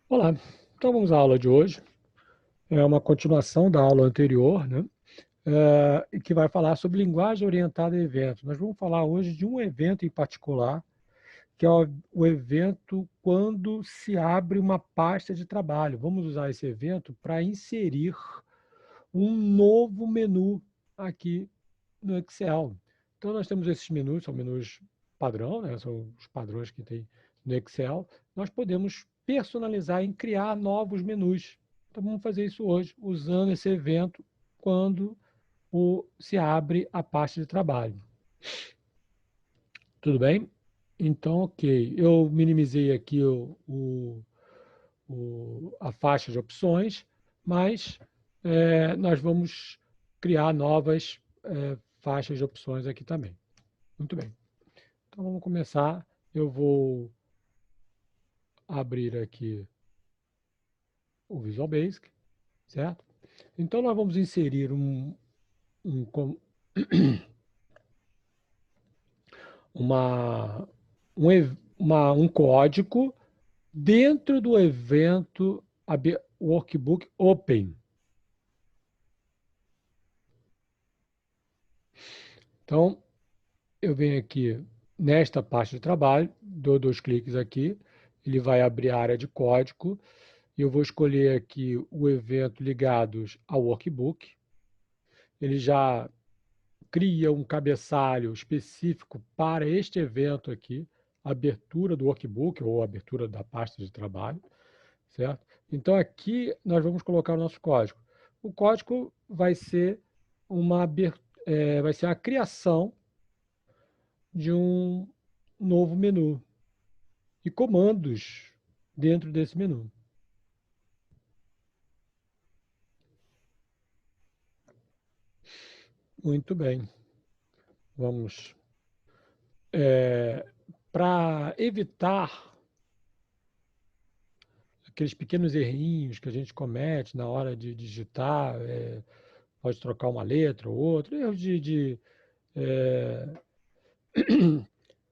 Olá, então vamos à aula de hoje. É uma continuação da aula anterior, né? E que vai falar sobre linguagem orientada a eventos. Nós vamos falar hoje de um evento em particular, que é o evento quando se abre uma pasta de trabalho. Vamos usar esse evento para inserir um novo menu aqui no Excel. Então, nós temos esses menus, são menus padrão, né? São os padrões que tem no Excel. Nós podemos personalizar e criar novos menus. Então, vamos fazer isso hoje, usando esse evento quando se abre a pasta de trabalho. Tudo bem? Então, ok. Eu minimizei aqui a faixa de opções, mas nós vamos criar novas faixas de opções aqui também. Muito bem. Então vamos começar. Eu vou abrir aqui o Visual Basic, certo? Então nós vamos inserir uma, um código dentro do evento Workbook Open. Então, eu venho aqui nesta parte de trabalho, dou 2 cliques aqui, ele vai abrir a área de código, e eu vou escolher aqui o evento ligados ao workbook. Ele já cria um cabeçalho específico para este evento aqui, abertura do workbook ou abertura da pasta de trabalho, certo? Então aqui nós vamos colocar o nosso código. O código vai ser vai ser a criação de um novo menu e comandos dentro desse menu. Muito bem. Vamos. Para evitar aqueles pequenos errinhos que a gente comete na hora de digitar, pode trocar uma letra ou outra, erros é,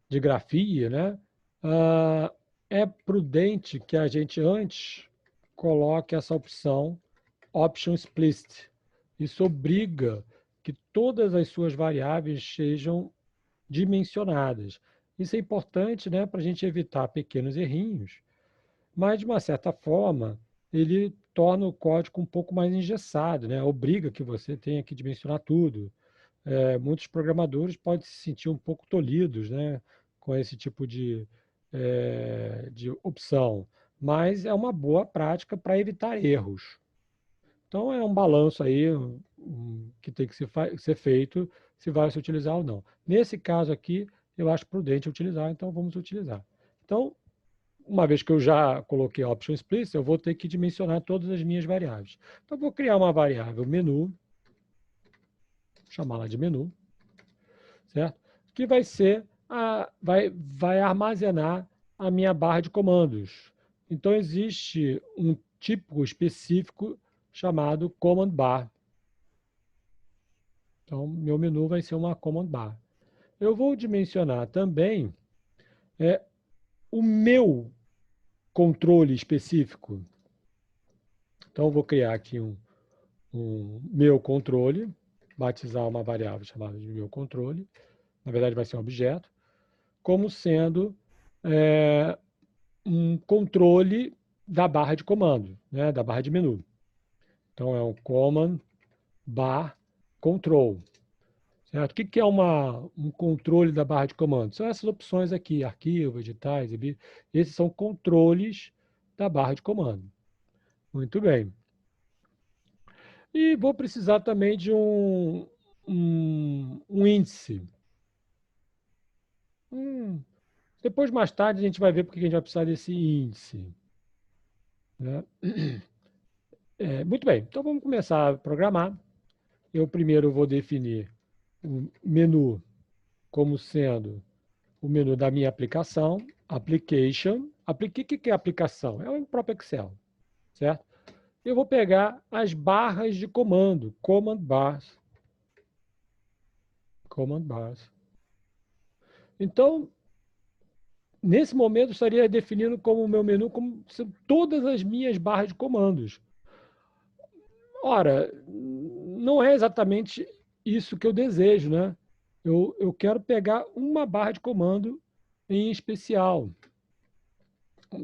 de grafia, né? Ah, é prudente que a gente antes coloque essa opção Option Explicit. Isso obriga que todas as suas variáveis sejam dimensionadas. Isso é importante, né, para a gente evitar pequenos errinhos, mas de uma certa forma ele torna o código um pouco mais engessado, né? Obriga que você tenha que dimensionar tudo. Muitos programadores podem se sentir um pouco tolhidos, né, com esse tipo de opção, mas é uma boa prática para evitar erros. Então é um balanço aí que tem que ser feito se vai se utilizar ou não. Nesse caso aqui, eu acho prudente utilizar, então vamos utilizar. Então, uma vez que eu já coloquei a option explicit, eu vou ter que dimensionar todas as minhas variáveis. Então, eu vou criar uma variável menu, chamá-la de menu, certo? Que vai ser vai armazenar a minha barra de comandos. Então, existe um tipo específico chamado command bar. Então, meu menu vai ser uma command bar. Eu vou dimensionar também o meu controle específico. Então, eu vou criar aqui um meu controle, batizar uma variável chamada de meu controle, na verdade vai ser um objeto, como sendo um controle da barra de comando, né, da barra de menu. Então, é um command bar control. Certo? O que é um controle da barra de comando? São essas opções aqui, arquivo, editar, exibir. Esses são controles da barra de comando. Muito bem. E vou precisar também de um índice. Depois, mais tarde, a gente vai ver porque a gente vai precisar desse índice. Né? Muito bem, então vamos começar a programar. Eu primeiro vou definir o menu como sendo o menu da minha aplicação, application. O que é aplicação? É o próprio Excel, certo? Eu vou pegar as barras de comando, command bars. Command bars. Então, nesse momento, eu estaria definindo como o meu menu como todas as minhas barras de comandos. Ora, não é exatamente isso que eu desejo, né? Eu quero pegar uma barra de comando em especial,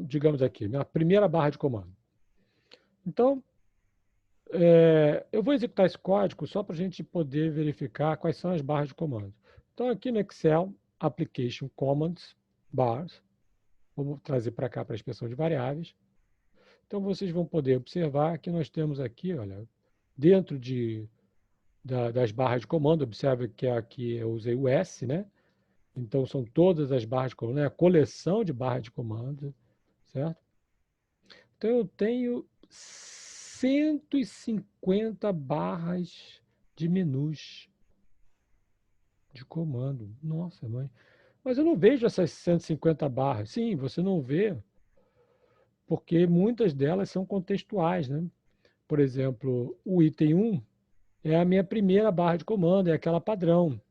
digamos aqui, minha primeira barra de comando. Então, eu vou executar esse código só para a gente poder verificar quais são as barras de comando. Então, aqui no Excel, Application Commands, Bars, vou trazer para cá para a expressão de variáveis. Então, vocês vão poder observar que nós temos aqui, olha, dentro das barras de comando, observe que aqui eu usei o S, né? Então, são todas as barras de comando, né? A coleção de barras de comando, certo? Então, eu tenho 150 barras de menus de comando. Nossa, mãe. Mas eu não vejo essas 150 barras. Sim, você não vê, porque muitas delas são contextuais, né? Por exemplo, o item 1 é a minha primeira barra de comando, é aquela padrão,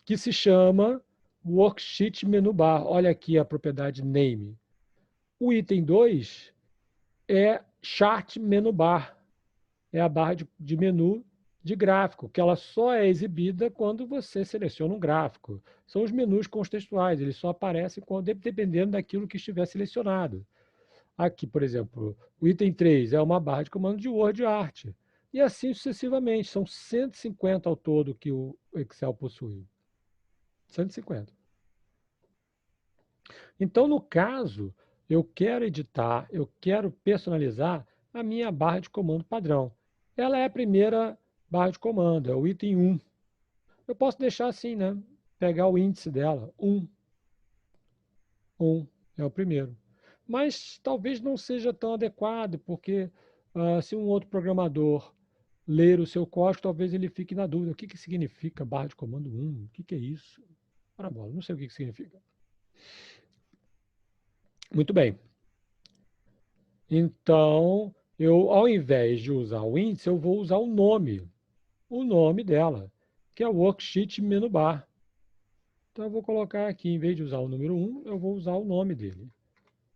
que se chama Worksheet Menu Bar. Olha aqui a propriedade name. O item 2 é Chart Menu Bar. É a barra de menu de gráfico, que ela só é exibida quando você seleciona um gráfico. São os menus contextuais, eles só aparecem dependendo daquilo que estiver selecionado. Aqui, por exemplo, o item 3 é uma barra de comando de Word Art. E assim sucessivamente. São 150 ao todo que o Excel possui. 150. Então, no caso, eu quero editar, eu quero personalizar a minha barra de comando padrão. Ela é a primeira barra de comando, é o item 1. Eu posso deixar assim, né? Pegar o índice dela, 1. 1 é o primeiro. Mas talvez não seja tão adequado, porque se um outro programador ler o seu código, talvez ele fique na dúvida. O que significa barra de comando 1? O que é isso? Ora bola, não sei o que significa. Muito bem. Então, ao invés de usar o índice, eu vou usar o nome dela, que é o Worksheet Menu Bar. Então, eu vou colocar aqui, em vez de usar o número 1, eu vou usar o nome dele.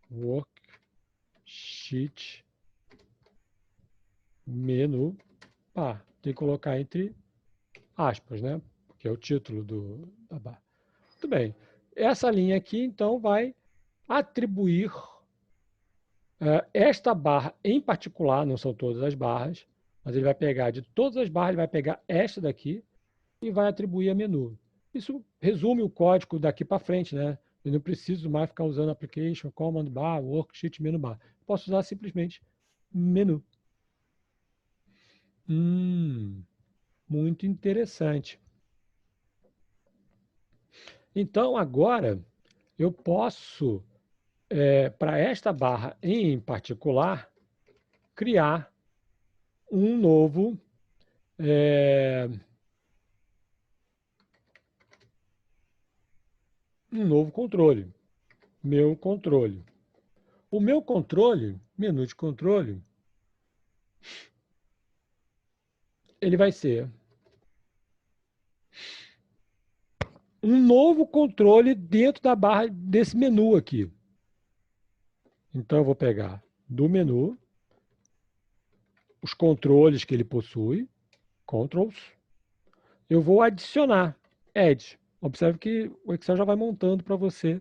Worksheet Menu Bar. Tem que colocar entre aspas, né? Que é o título da barra. Muito bem. Essa linha aqui, então, vai atribuir esta barra em particular, não são todas as barras, mas ele vai pegar de todas as barras, ele vai pegar esta daqui e vai atribuir a menu. Isso resume o código daqui para frente, né? Eu não preciso mais ficar usando application, command bar, worksheet, menu bar. Posso usar simplesmente menu. Muito interessante. Então, agora, eu posso, para esta barra em particular, criar um novo controle. Meu controle. O meu controle, menu de controle, ele vai ser um novo controle dentro da barra desse menu aqui. Então, eu vou pegar do menu os controles que ele possui, controls, eu vou adicionar, add. Observe que o Excel já vai montando para você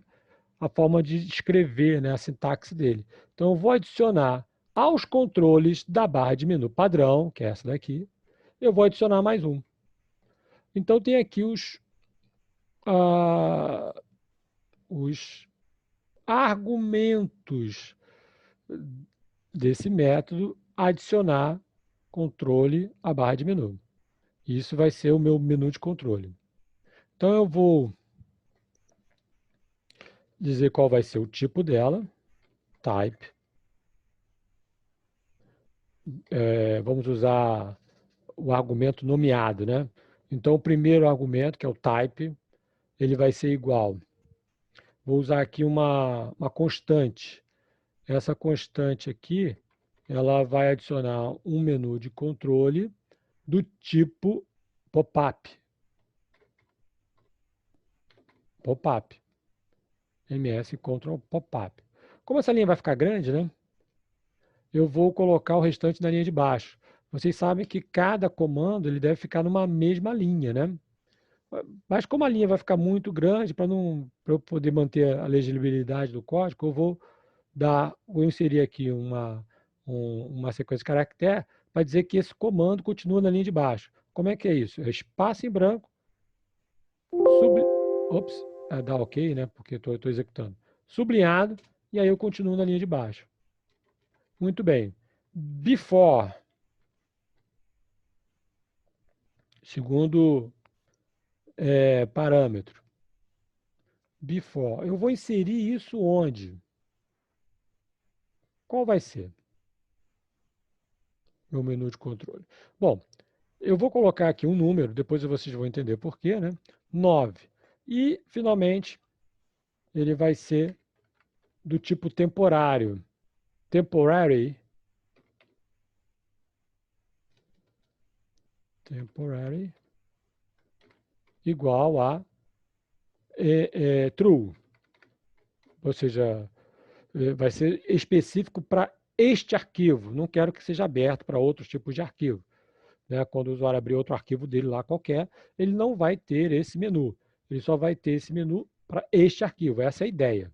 a forma de escrever, né, a sintaxe dele. Então, eu vou adicionar aos controles da barra de menu padrão, que é essa daqui, eu vou adicionar mais um. Então, tem aqui os argumentos desse método adicionar controle à barra de menu. Isso vai ser o meu menu de controle. Então, eu vou dizer qual vai ser o tipo dela, type. Vamos usar o argumento nomeado, né? Então, o primeiro argumento, que é o type, ele vai ser igual. Vou usar aqui uma constante. Essa constante aqui, ela vai adicionar um menu de controle do tipo pop-up. Pop-up. MS Control Pop-up. Como essa linha vai ficar grande, né? Eu vou colocar o restante na linha de baixo. Vocês sabem que cada comando ele deve ficar numa mesma linha, né? Mas como a linha vai ficar muito grande, para eu poder manter a legibilidade do código, vou inserir aqui uma sequência de caractere para dizer que esse comando continua na linha de baixo. Como é que é isso? É espaço em branco, ops, dá ok, né? Porque estou executando. Sublinhado, e aí eu continuo na linha de baixo. Muito bem. Before, segundo parâmetro. Before. Eu vou inserir isso onde? Qual vai ser? Meu menu de controle. Bom, eu vou colocar aqui um número, depois vocês vão entender por quê, né? 9. E, finalmente, ele vai ser do tipo temporário. Temporary. Temporary igual a true. Ou seja, vai ser específico para este arquivo. Não quero que seja aberto para outros tipos de arquivo. Né? Quando o usuário abrir outro arquivo dele lá qualquer, ele não vai ter esse menu. Ele só vai ter esse menu para este arquivo. Essa é a ideia.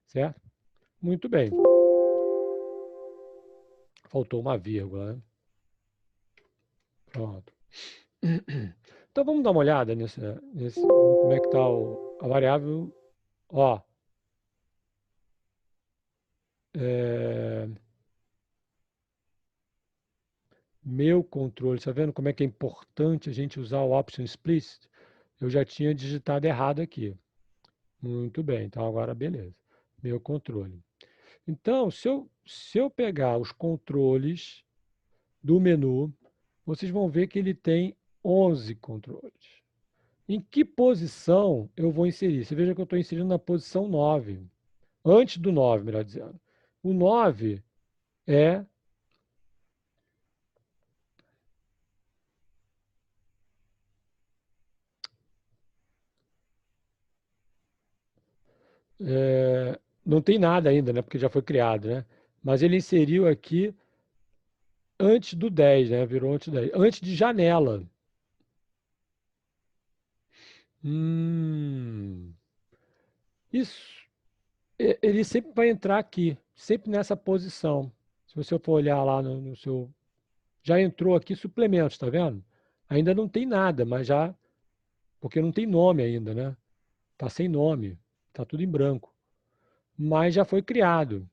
Certo? Muito bem. Faltou uma vírgula, né? Pronto. Então vamos dar uma olhada como é que está a variável. Ó, meu controle, está vendo como é que é importante a gente usar o option explicit? Eu já tinha digitado errado aqui. Muito bem, então agora beleza. Meu controle. Então, se eu pegar os controles do menu, vocês vão ver que ele tem 11 controles. Em que posição eu vou inserir? Você veja que eu estou inserindo na posição 9. Antes do 9, melhor dizendo. O 9 é, não tem nada ainda, né? Porque já foi criado, né? Mas ele inseriu aqui antes do 10, né? Virou antes do 10. Antes de janela. Isso. Ele sempre vai entrar aqui, sempre nessa posição. Se você for olhar lá no seu. Já entrou aqui suplementos, tá vendo? Ainda não tem nada, mas já. Porque não tem nome ainda, né? Tá sem nome. Tá tudo em branco. Mas já foi criado.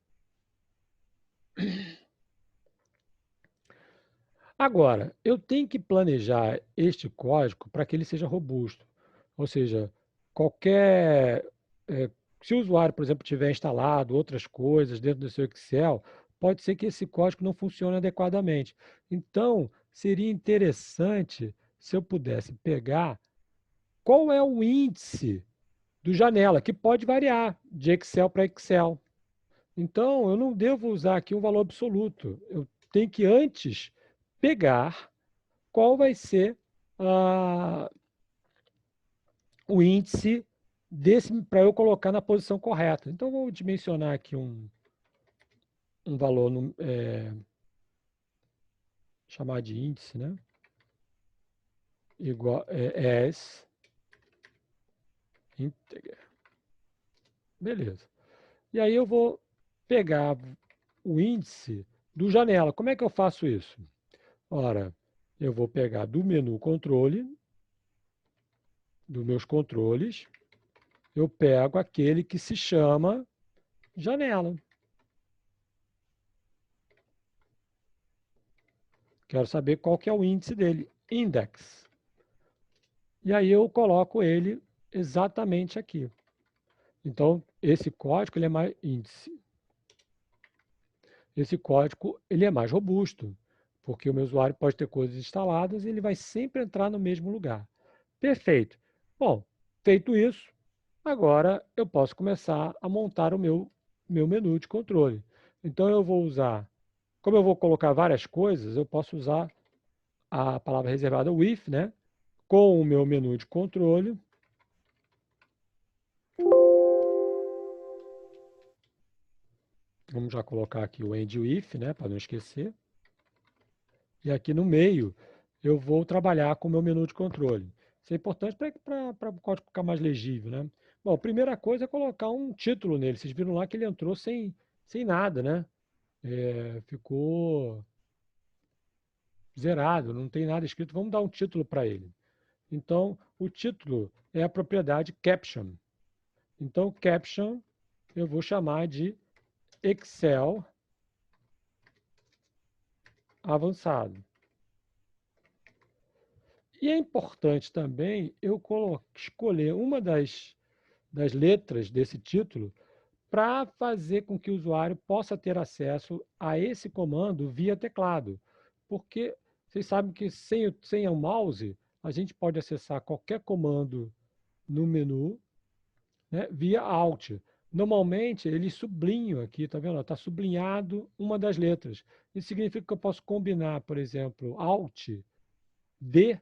Agora, eu tenho que planejar este código para que ele seja robusto. Ou seja, qualquer. eh, Se o usuário, por exemplo, tiver instalado outras coisas dentro do seu Excel, pode ser que esse código não funcione adequadamente. Então, seria interessante se eu pudesse pegar qual é o índice do janela, que pode variar de Excel para Excel. Então, eu não devo usar aqui um valor absoluto. Eu tenho que antes pegar qual vai ser o índice desse para eu colocar na posição correta. Então, vou dimensionar aqui um valor, chamar de índice, né? Igual as integer. Beleza. E aí eu vou pegar o índice do janela. Como é que eu faço isso? Ora, eu vou pegar do menu controle, dos meus controles, eu pego aquele que se chama janela. Quero saber qual que é o índice dele, index. E aí eu coloco ele exatamente aqui. Então, esse código ele é mais índice. Esse código ele é mais robusto, porque o meu usuário pode ter coisas instaladas e ele vai sempre entrar no mesmo lugar. Perfeito. Bom, feito isso, agora eu posso começar a montar o meu menu de controle. Então eu vou usar, como eu vou colocar várias coisas, eu posso usar a palavra reservada with, né? Com o meu menu de controle. Vamos já colocar aqui o end if, né, para não esquecer. E aqui no meio, eu vou trabalhar com o meu menu de controle. Isso é importante para o código ficar mais legível, né? Bom, a primeira coisa é colocar um título nele. Vocês viram lá que ele entrou sem nada, né? Ficou zerado, não tem nada escrito. Vamos dar um título para ele. Então, o título é a propriedade caption. Então, caption eu vou chamar de Excel avançado. E é importante também eu escolher uma das letras desse título para fazer com que o usuário possa ter acesso a esse comando via teclado. Porque vocês sabem que sem o mouse, a gente pode acessar qualquer comando no menu, né, via Alt. Normalmente, ele sublinha aqui, tá vendo? Está sublinhado uma das letras. Isso significa que eu posso combinar, por exemplo, Alt, D,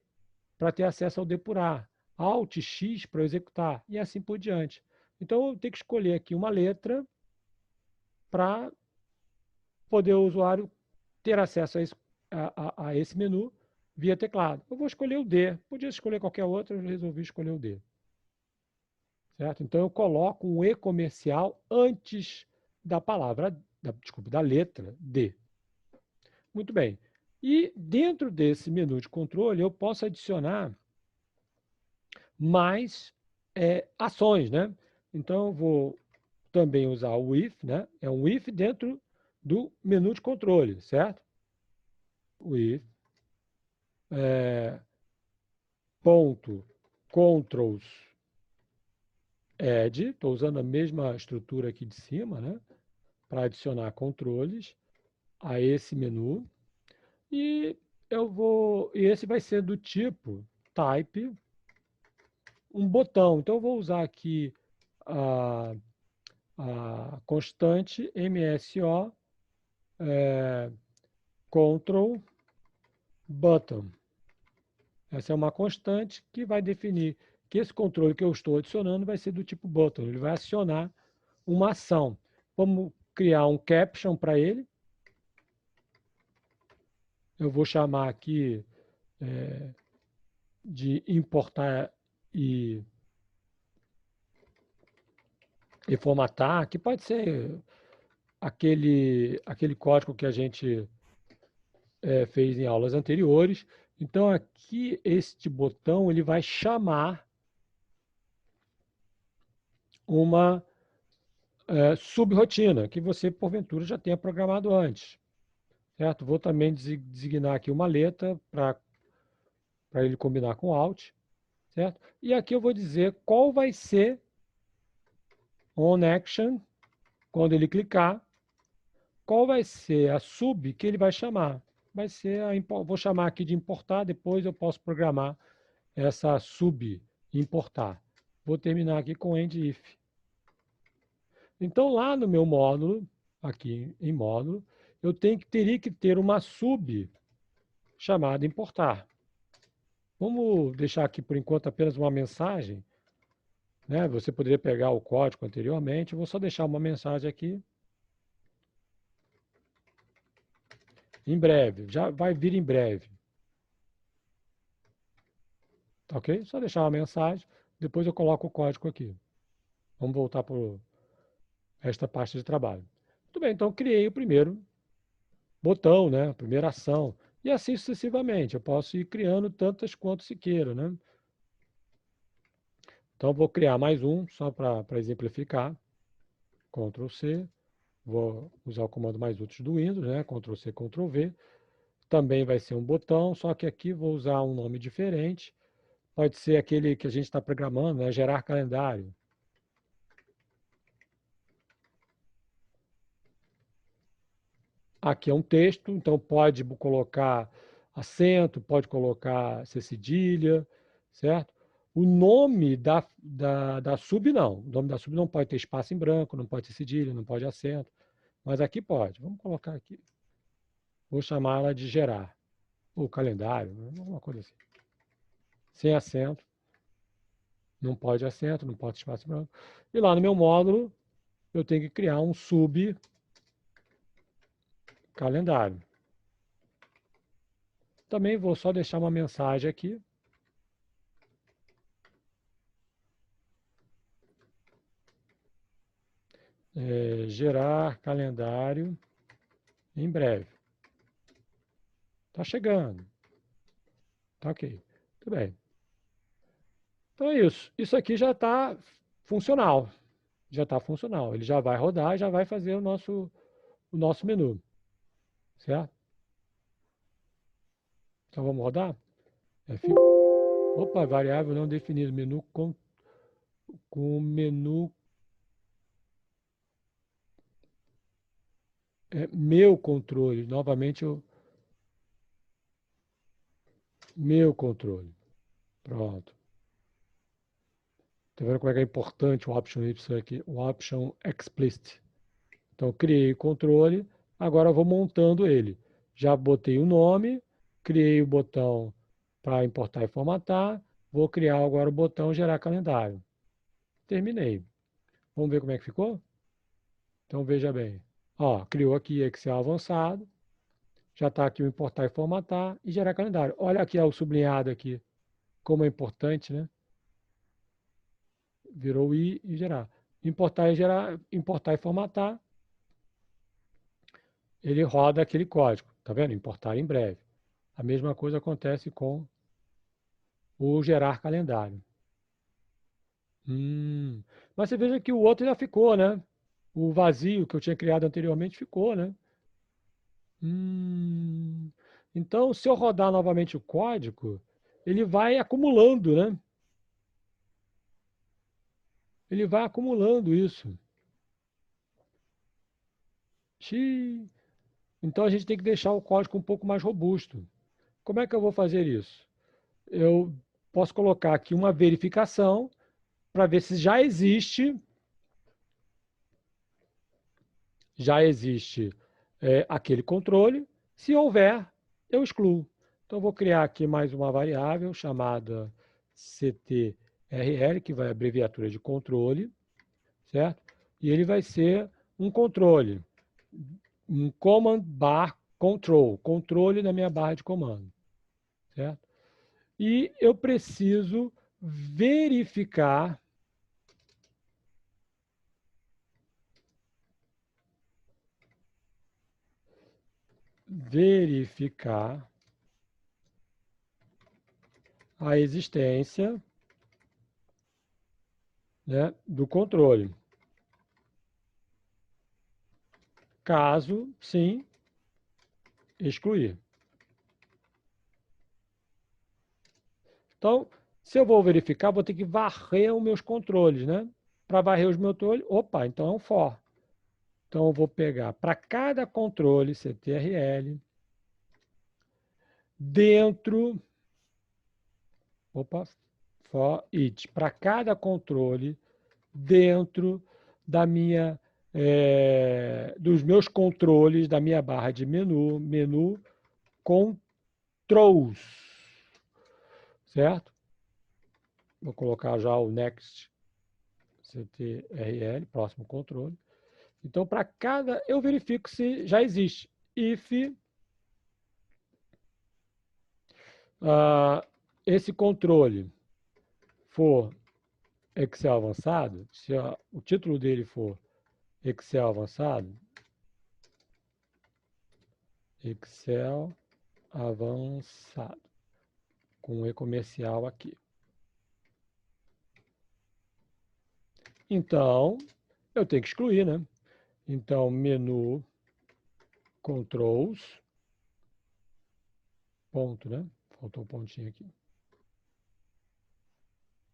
para ter acesso ao depurar, Alt X para executar, e assim por diante. Então, eu tenho que escolher aqui uma letra para poder o usuário ter acesso a esse menu via teclado. Eu vou escolher o D. Podia escolher qualquer outro, eu resolvi escolher o D. Certo? Então, eu coloco um E comercial antes da palavra, da letra D. Muito bem. E dentro desse menu de controle, eu posso adicionar mais ações, né? Então, eu vou também usar o if, né? É um if dentro do menu de controle, certo? O if ponto controls add, estou usando a mesma estrutura aqui de cima, né? Para adicionar controles a esse menu. E e esse vai ser do tipo type um botão. Então, eu vou usar aqui a constante MSO control button. Essa é uma constante que vai definir que esse controle que eu estou adicionando vai ser do tipo button. Ele vai acionar uma ação. Vamos criar um caption para ele. Eu vou chamar aqui de importar e formatar, que pode ser aquele código que a gente fez em aulas anteriores. Então, aqui, este botão ele vai chamar uma subrotina, que você, porventura, já tenha programado antes. Certo? Vou também designar aqui uma letra para ele combinar com Alt. Certo? E aqui eu vou dizer qual vai ser on action, quando ele clicar, qual vai ser a sub que ele vai chamar. Vai ser vou chamar aqui de importar, depois eu posso programar essa sub importar. Vou terminar aqui com end if. Então, lá no meu módulo, aqui em módulo, eu teria que ter uma sub chamada importar. Vamos deixar aqui, por enquanto, apenas uma mensagem. Né? Você poderia pegar o código anteriormente. Eu vou só deixar uma mensagem aqui. Em breve. Já vai vir em breve. Tá ok? Só deixar uma mensagem. Depois eu coloco o código aqui. Vamos voltar para esta parte de trabalho. Muito bem, então criei o primeiro botão, né? A primeira ação. E assim sucessivamente. Eu posso ir criando tantas quanto se queira, né? Então, vou criar mais um, só para exemplificar. Ctrl C. Vou usar o comando mais útil do Windows, né? Ctrl C, Ctrl V. Também vai ser um botão, só que aqui vou usar um nome diferente. Pode ser aquele que a gente está programando, né? Gerar calendário. Aqui é um texto, então pode colocar acento, pode colocar C cedilha, certo? O nome da sub não. O nome da sub não pode ter espaço em branco, não pode ter cedilha, não pode acento. Mas aqui pode. Vamos colocar aqui. Vou chamá-la de gerar. Ou calendário, alguma coisa assim. Sem acento. Não pode acento, não pode espaço em branco. E lá no meu módulo, eu tenho que criar um sub calendário. Também vou só deixar uma mensagem aqui. Gerar calendário em breve. Tá chegando. Tá ok. Tudo bem. Então é isso. Isso aqui já está funcional. Já está funcional. Ele já vai rodar, já vai fazer o nosso menu. Certo? Então vamos rodar? Opa, variável não definida. Menu com menu. Meu controle. Novamente, meu controle. Pronto. Tá vendo como é que é importante o option Y aqui? O option explicit. Então, criei o controle, agora eu vou montando ele. Já botei o nome, criei o botão para importar e formatar, vou criar agora o botão gerar calendário. Terminei. Vamos ver como é que ficou? Então, veja bem. Ó, criou aqui Excel avançado, já está aqui o importar e formatar e gerar calendário. Olha aqui o sublinhado aqui, como é importante, né? Virou I e gerar. Importar e formatar, ele roda aquele código, tá vendo? Importar em breve. A mesma coisa acontece com o gerar calendário. Mas você veja que o outro já ficou, né? O vazio que eu tinha criado anteriormente ficou, né? Então, se eu rodar novamente o código, ele vai acumulando, né? Ele vai acumulando isso. Então, a gente tem que deixar o código um pouco mais robusto. Como é que eu vou fazer isso? Eu posso colocar aqui uma verificação para ver se já existe aquele controle. Se houver, eu excluo. Então, eu vou criar aqui mais uma variável chamada CTRL, que vai abreviatura de controle, certo? E ele vai ser um controle, um command bar control, controle da minha barra de comando, certo? E eu preciso verificar a existência, né, do controle. Caso sim, excluir. Então, se eu vou verificar, vou ter que varrer os meus controles, né? Para varrer os meus controles, opa, então é um for. Então, eu vou pegar para cada controle CTRL, dentro, for each, para cada controle, dentro da dos meus controles, da minha barra de menu controls, certo? Vou colocar já o next CTRL, próximo controle. Então, para cada, eu verifico se já existe. If esse controle for Excel avançado, se o título dele for Excel avançado, com E comercial aqui. Então, eu tenho que excluir, né? Então, menu controls, ponto, né? Faltou um pontinho aqui.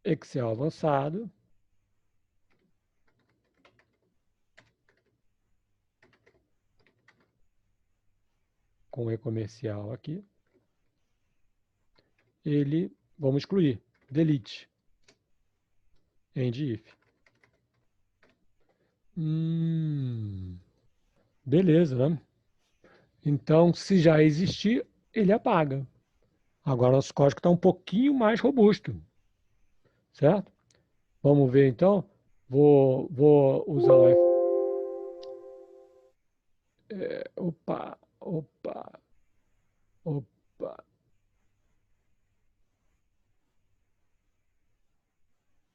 Excel avançado. Com E comercial aqui. Vamos excluir. Delete. End if. Beleza, né? Então, se já existir, ele apaga. Agora, nosso código está um pouquinho mais robusto. Certo? Vamos ver, então. Vou usar o Opa, opa.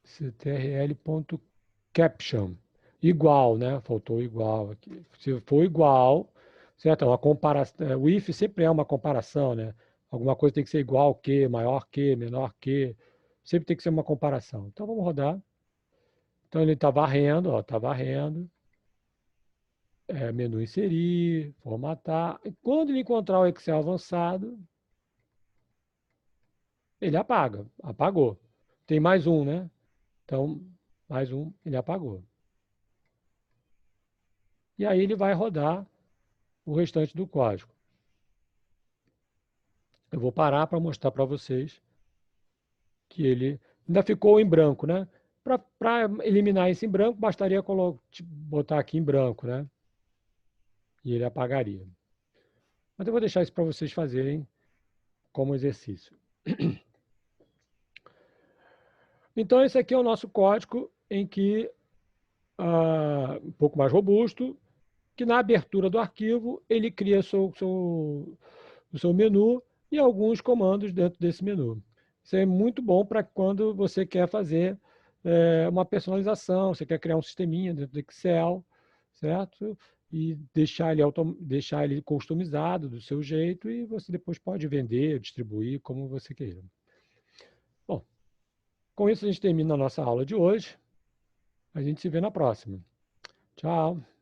ctrl.caption. Igual, né? Faltou igual aqui. Se for igual, certo? Uma comparação. O if sempre é uma comparação, né? Alguma coisa tem que ser igual que, maior que, menor que. Sempre tem que ser uma comparação. Então vamos rodar. Então ele está varrendo, ó, está varrendo. Menu inserir, formatar. E quando ele encontrar o Excel avançado, ele apaga. Apagou. Tem mais um, né? Então, mais um, ele apagou. E aí ele vai rodar o restante do código. Eu vou parar para mostrar para vocês que ele ainda ficou em branco, né? Para eliminar esse em branco, bastaria botar aqui em branco, né? E ele apagaria. Mas eu vou deixar isso para vocês fazerem como exercício. Então, esse aqui é o nosso código em que, um pouco mais robusto, que na abertura do arquivo ele cria o seu menu e alguns comandos dentro desse menu. Isso é muito bom para quando você quer fazer uma personalização, você quer criar um sisteminha dentro do Excel, certo? E deixar ele customizado do seu jeito e você depois pode vender, distribuir como você queira. Bom, com isso a gente termina a nossa aula de hoje. A gente se vê na próxima. Tchau!